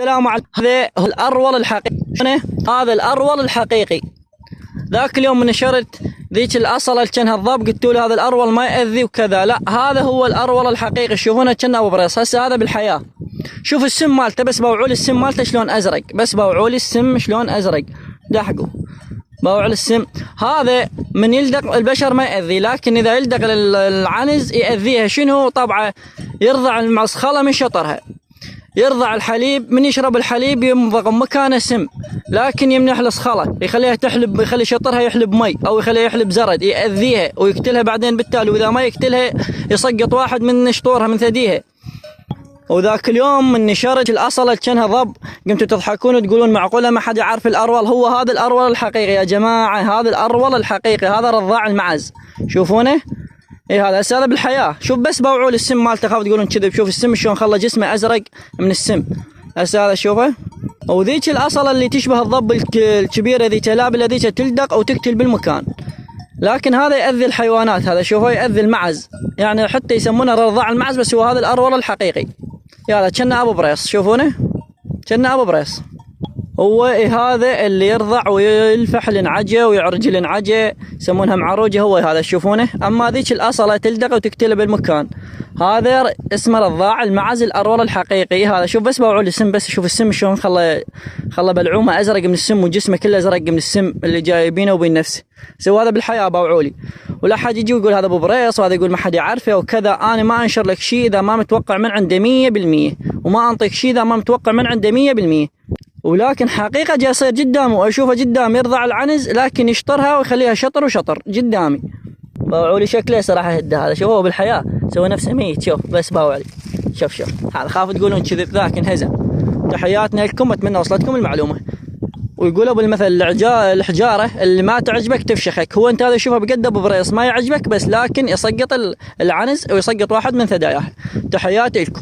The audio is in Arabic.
السلام عليكم. هذا هو الأرول الحقيقي. هذا الأرول الحقيقي. ذاك اليوم من نشرت ذيك الأصلة اللي كانها الضب قلت له هذا الأرول ما يأذي وكذا، لا هذا هو الأرول الحقيقي. شوفونه كنا أبو بريص. هسه هذا بالحياة. شوف السم مالته، بس بوعوا السم مالته شلون أزرق، بس بوعوا السم شلون أزرق. دحقوا بوع السم. هذا من يلدق البشر ما يأذي، لكن إذا يلدق العنز يأذيها. شنو طبعه؟ يرضع المعصخلة من شطرها، يرضع الحليب، من يشرب الحليب يمضغ مكانه سم، لكن يمنح الصخلة، يخليها تحلب، يخلي شطرها يحلب مي او يخليها يحلب زرد، يأذيها ويقتلها بعدين بالتالي. واذا ما يقتلها يسقط واحد من شطورها من ثديها. وذاك اليوم من نشرت الأصلة كانها ضب قمتوا تضحكون وتقولون معقولة ما حد يعرف الأرول؟ هو هذا الأرول الحقيقي يا جماعة، هذا الأرول الحقيقي، هذا رضاع المعز. شوفونه؟ اي هذا بالحياة. شوف بس بوعوا السم مالته، خاف تقولون كذب. شوف السم شلون خلى جسمه ازرق من السم. هذا شوفه. وذيك الاصلة اللي تشبه الضب الكبيرة ذيك لابلة ذيك تلدق او تقتل بالمكان، لكن هذا يأذي الحيوانات. هذا شوفه يأذي المعز، يعني حتى يسمونه رضاع المعز، بس هو هذا الأرول الحقيقي. يلا كنا ابو بريص. شوفونه كنا ابو بريص. هو هذا اللي يرضع ويلفح الانعجة ويعرج الانعجة، يسمونها معروجة. هو هذا تشوفونه. اما ذيك الاصلة تلدغ وتقتله بالمكان، هذا اسمه رضاع المعز الأرول الحقيقي. هذا شوف بس بوعوا السم، بس شوف السم شلون خلى بلعومه ازرق من السم، وجسمه كله ازرق من السم اللي جايبينه وبين نفسه. سوى هذا بالحياة بوعوا لي. ولا حد يجي ويقول هذا ابو بريص وهذا يقول ما حد يعرفه وكذا. انا ما انشر لك شيء اذا ما متوقع من عنده 100%، وما انطيك شيء اذا ما متوقع من عنده 100%. ولكن حقيقة جاي يصير قدامي واشوفه قدامي، يرضع العنز لكن يشطرها ويخليها شطر وشطر قدامي. باوعوا لي شكله صراحة هده. هذا شوفوه بالحياة سوى نفسه ميت. شوف بس باوع لي. شوف هذا خاف تقولون كذب، ذاك انهزم. تحياتنا لكم، اتمنى وصلتكم المعلومة. ويقولوا بالمثل الحجارة اللي ما تعجبك تفشخك. هو انت هذا شوفه بقد ابو بريص ما يعجبك، بس لكن يسقط العنز ويسقط واحد من ثداياه. تحياتي لكم.